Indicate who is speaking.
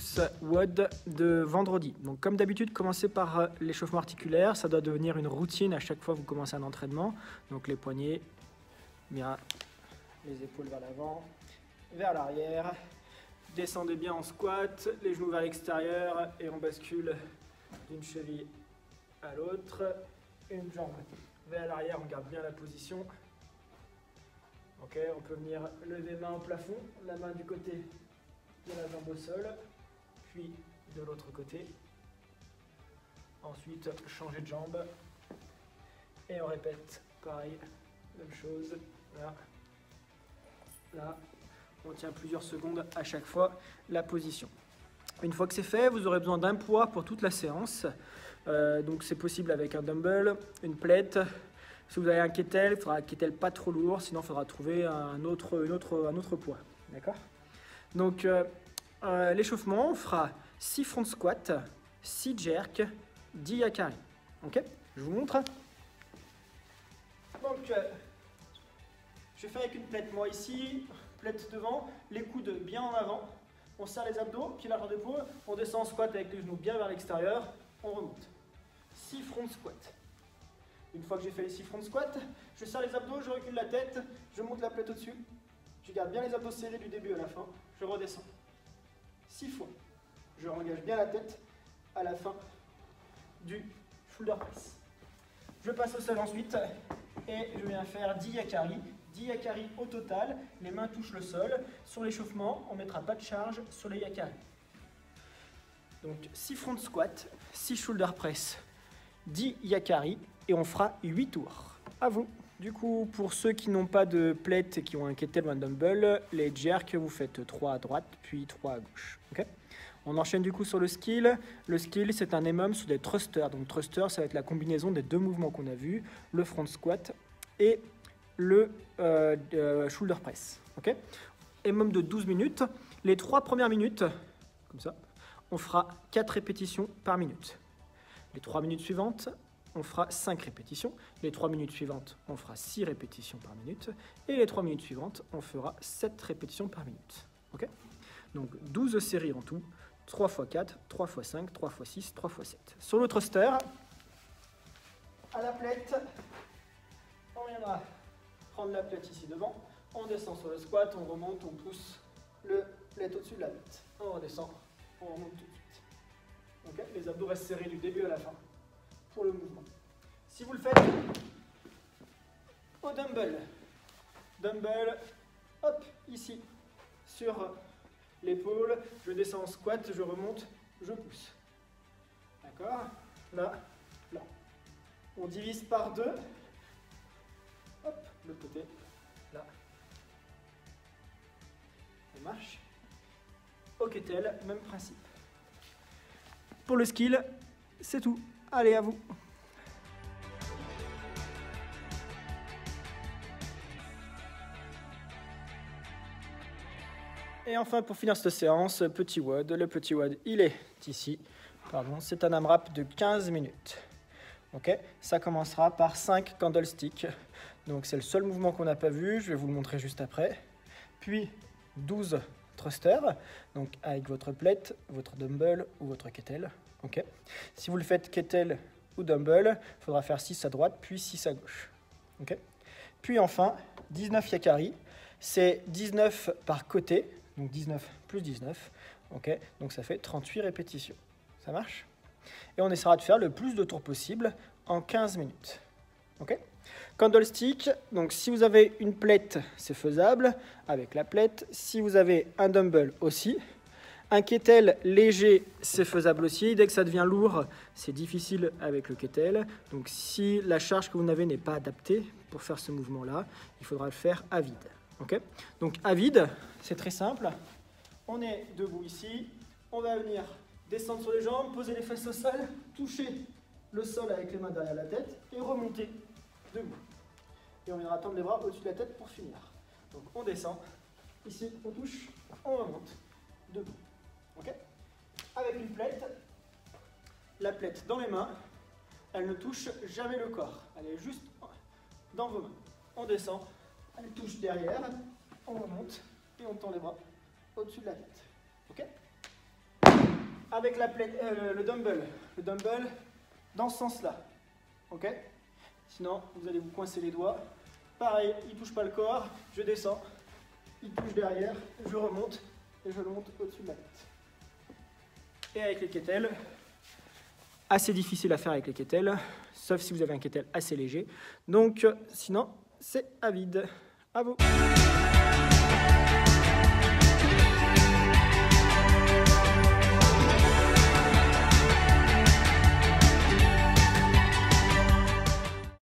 Speaker 1: tous WOD de vendredi. Donc comme d'habitude, commencez par l'échauffement articulaire. Ça doit devenir une routine à chaque fois que vous commencez un entraînement. Donc les poignets, bien les épaules vers l'avant, vers l'arrière. Descendez bien en squat, les genoux vers l'extérieur et on bascule d'une cheville à l'autre. Une jambe vers l'arrière, on garde bien la position. Ok, on peut venir lever main au plafond, la main du côté de la jambe au sol, puis de l'autre côté. Ensuite, changer de jambe. Et on répète, pareil, même chose. Là, là. On tient plusieurs secondes à chaque fois la position. Une fois que c'est fait, vous aurez besoin d'un poids pour toute la séance. Donc c'est possible avec un dumbbell, une plate. Si vous avez un kettle, il faudra un kettle pas trop lourd, sinon il faudra trouver un autre poids. D'accord ? Donc l'échauffement, on fera 6 front squats, 6 jerks, 10 yakari. Ok ? Je vous montre. Donc je fais avec une plate, moi ici, plate devant, les coudes bien en avant, on serre les abdos, pieds largeur d'épaule, on descend en squat avec les genoux bien vers l'extérieur, on remonte. 6 front squats. Une fois que j'ai fait les 6 front squats, je serre les abdos, je recule la tête, je monte la plate au-dessus, je garde bien les abdos serrés du début à la fin, je redescends. 6 fois. Je engage bien la tête à la fin du shoulder press. Je passe au sol ensuite et je viens faire 10 yakari. 10 yakari au total, les mains touchent le sol. Sur l'échauffement, on ne mettra pas de charge sur les yakari. Donc 6 front squat, 6 shoulder press, 10 yakari et on fera 8 tours. À vous. Du coup, pour ceux qui n'ont pas de plate et qui ont un kettle ou un dumbbell, les jerks, vous faites 3 à droite, puis 3 à gauche. Okay, on enchaîne du coup sur le skill. Le skill, c'est un EMOM sur des thrusters. Donc thruster, ça va être la combinaison des deux mouvements qu'on a vus, le front squat et le shoulder press. Okay, EMOM de 12 minutes. Les 3 premières minutes, comme ça, on fera 4 répétitions par minute. Les 3 minutes suivantes, on fera 5 répétitions. Les 3 minutes suivantes, on fera 6 répétitions par minute. Et les 3 minutes suivantes, on fera 7 répétitions par minute. Okay, donc 12 séries en tout. 3 x 4, 3 x 5, 3 x 6, 3 x 7. Sur le thruster, à la plate, on viendra prendre la plate ici devant. On descend sur le squat, on remonte, on pousse le plate au-dessus de la plate. On redescend, on remonte tout de suite. Okay, les abdos restent serrés du début à la fin pour le mouvement. Si vous le faites au dumbbell, hop, ici, sur l'épaule, je descends en squat, je remonte, je pousse. D'accord ? Là, là. On divise par 2. Hop, l'autre côté, là. On marche. Au kettle, même principe. Pour le skill, c'est tout. Allez, à vous. Et enfin, pour finir cette séance, petit WOD. Le petit WOD, il est ici. Pardon, c'est un AMRAP de 15 minutes. Ok, ça commencera par 5 candlesticks. Donc c'est le seul mouvement qu'on n'a pas vu. Je vais vous le montrer juste après. Puis 12 thrusters, donc avec votre plate, votre dumbbell ou votre kettle. Okay. Si vous le faites kettle ou dumbbell, il faudra faire 6 à droite, puis 6 à gauche. Okay. Puis enfin, 19 yakari. C'est 19 par côté, donc 19 plus 19. Okay. Donc ça fait 38 répétitions. Ça marche ? Et on essaiera de faire le plus de tours possible en 15 minutes. Okay. Candlestick, donc si vous avez une plate, c'est faisable avec la plate. Si vous avez un dumbbell aussi. Un kettle léger, c'est faisable aussi. Dès que ça devient lourd, c'est difficile avec le kettle. Donc si la charge que vous avez n'est pas adaptée pour faire ce mouvement-là, il faudra le faire à vide. Okay, donc à vide, c'est très simple. On est debout ici. On va venir descendre sur les jambes, poser les fesses au sol, toucher le sol avec les mains derrière la tête et remonter debout. Et on viendra tendre les bras au-dessus de la tête pour finir. Donc on descend. Ici, on touche, on remonte debout. Okay, avec une plate, la plate dans les mains, elle ne touche jamais le corps, elle est juste dans vos mains. On descend, elle touche derrière, on remonte et on tend les bras au-dessus de la tête. Okay, avec le dumbbell dans ce sens-là. Ok? Sinon, vous allez vous coincer les doigts. Pareil, il ne touche pas le corps, je descends, il touche derrière, je remonte et je le monte au-dessus de la tête. Et avec les kettlebells, assez difficile à faire avec les kettlebells, sauf si vous avez un kettlebell assez léger. Donc, sinon, c'est à vide. À vous!